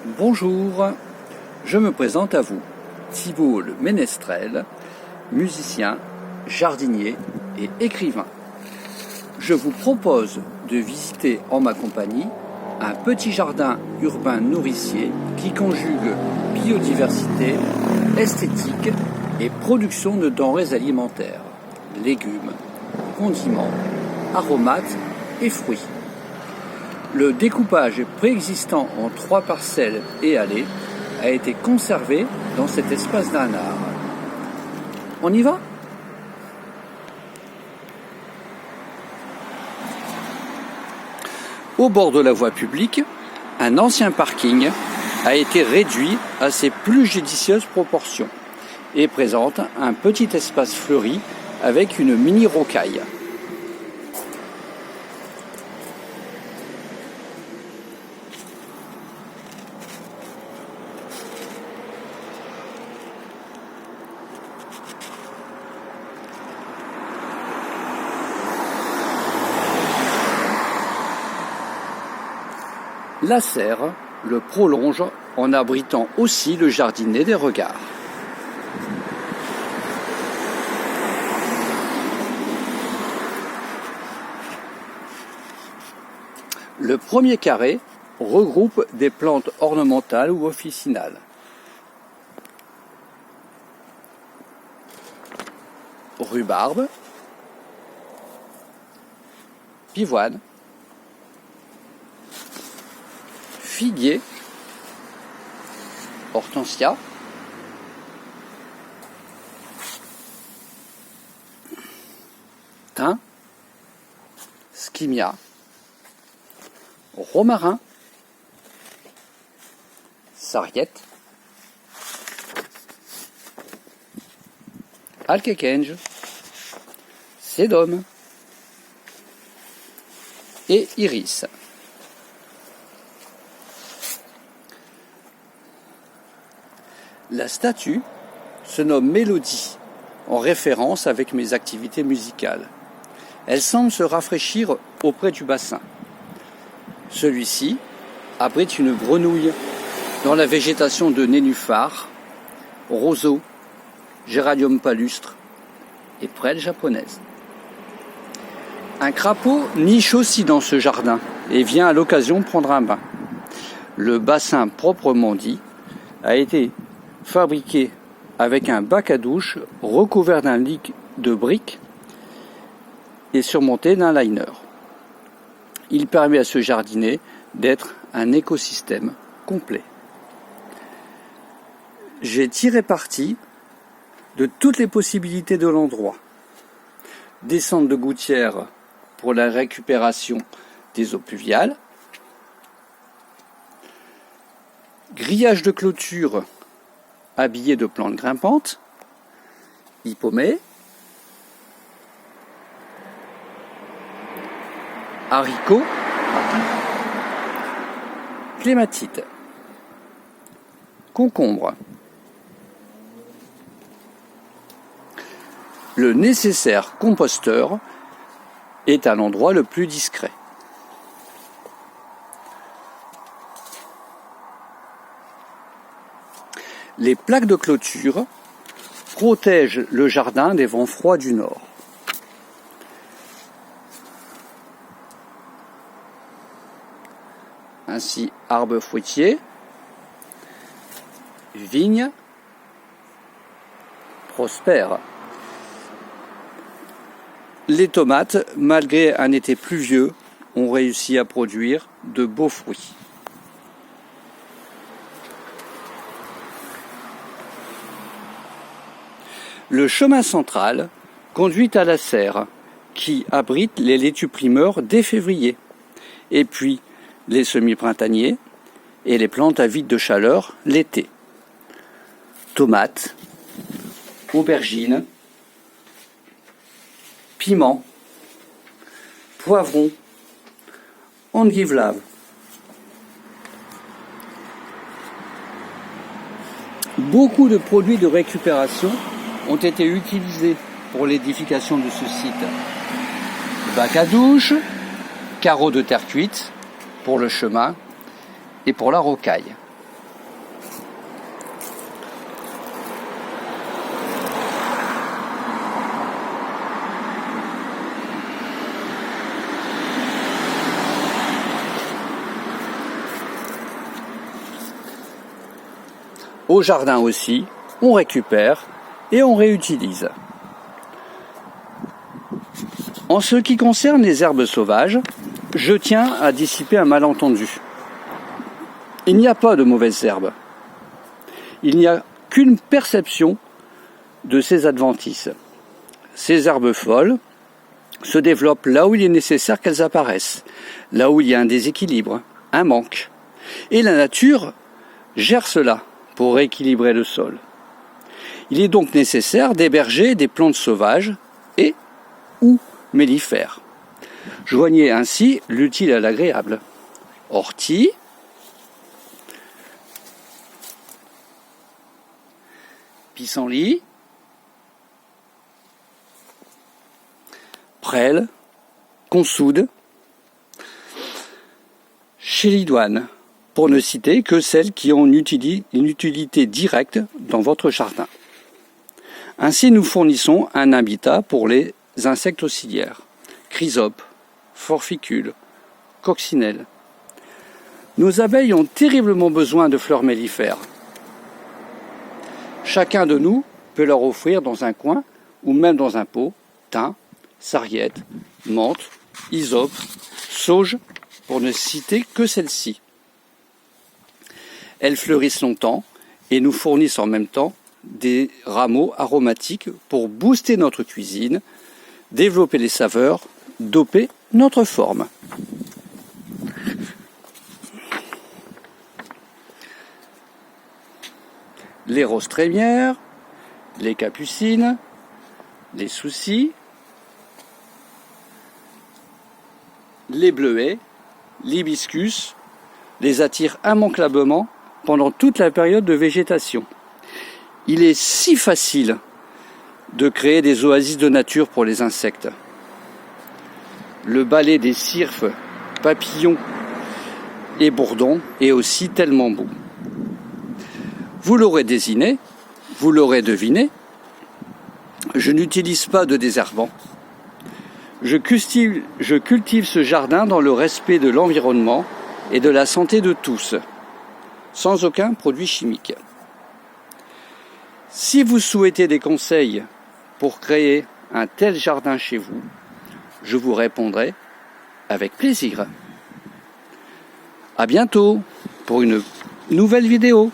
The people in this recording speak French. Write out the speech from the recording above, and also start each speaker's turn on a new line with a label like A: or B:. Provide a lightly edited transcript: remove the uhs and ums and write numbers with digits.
A: Bonjour, je me présente à vous, Thibault le Ménestrel, musicien, jardinier et écrivain. Je vous propose de visiter en ma compagnie un petit jardin urbain nourricier qui conjugue biodiversité, esthétique et production de denrées alimentaires, légumes, condiments, aromates et fruits. Le découpage préexistant en 3 parcelles et allées a été conservé dans cet espace d'un art. On y va ? Au bord de la voie publique, un ancien parking a été réduit à ses plus judicieuses proportions et présente un petit espace fleuri avec une mini-rocaille. La serre le prolonge en abritant aussi le jardinet des regards. Le premier carré regroupe des plantes ornementales ou officinales. Rhubarbe, pivoine, figuier, hortensia, thym, skimia, romarin, sarriette, alquequenge, sédum et iris. La statue se nomme Mélodie, en référence avec mes activités musicales. Elle semble se rafraîchir auprès du bassin. Celui-ci abrite une grenouille dans la végétation de nénuphars, roseaux, géranium palustre et prêle japonaise. Un crapaud niche aussi dans ce jardin et vient à l'occasion prendre un bain. Le bassin proprement dit a été fabriqué avec un bac à douche recouvert d'un lit de briques et surmonté d'un liner. Il permet à ce jardinet d'être un écosystème complet. J'ai tiré parti de toutes les possibilités de l'endroit. Descente de gouttière pour la récupération des eaux pluviales, grillage de clôture habillé de plantes grimpantes, hippomée, haricots, clématite, concombre. Le nécessaire composteur est à l'endroit le plus discret. Les plaques de clôture protègent le jardin des vents froids du nord. Ainsi, arbres fruitiers, vignes prospèrent. Les tomates, malgré un été pluvieux, ont réussi à produire de beaux fruits. Le chemin central conduit à la serre, qui abrite les laitues primeurs dès février, et puis les semis printaniers et les plantes avides de chaleur l'été. Tomates, aubergines, piments, poivrons, endivelave. Beaucoup de produits de récupération ont été utilisés pour l'édification de ce site. Bac à douche, carreaux de terre cuite pour le chemin et pour la rocaille. Au jardin aussi, on récupère et on réutilise. En ce qui concerne les herbes sauvages, je tiens à dissiper un malentendu. Il n'y a pas de mauvaises herbes. Il n'y a qu'une perception de ces adventices. Ces herbes folles se développent là où il est nécessaire qu'elles apparaissent, là où il y a un déséquilibre, un manque. Et la nature gère cela pour rééquilibrer le sol. Il est donc nécessaire d'héberger des plantes sauvages et ou mellifères. Joignez ainsi l'utile à l'agréable. Ortie, pissenlit, prêle, consoude, chélidoine, pour ne citer que celles qui ont une utilité directe dans votre jardin. Ainsi, nous fournissons un habitat pour les insectes auxiliaires, chrysopes, forficules, coccinelles. Nos abeilles ont terriblement besoin de fleurs mellifères. Chacun de nous peut leur offrir dans un coin ou même dans un pot thym, sarriette, menthe, hysope, sauge, pour ne citer que celles-ci. Elles fleurissent longtemps et nous fournissent en même temps des rameaux aromatiques pour booster notre cuisine, développer les saveurs, doper notre forme. Les roses trémières, les capucines, les soucis, les bleuets, l'hibiscus les attirent immanquablement pendant toute la période de végétation. Il est si facile de créer des oasis de nature pour les insectes. Le balai des cirfes, papillons et bourdons est aussi tellement beau. Vous l'aurez deviné, je n'utilise pas de désherbant. Je cultive ce jardin dans le respect de l'environnement et de la santé de tous, sans aucun produit chimique. Si vous souhaitez des conseils pour créer un tel jardin chez vous, je vous répondrai avec plaisir. À bientôt pour une nouvelle vidéo.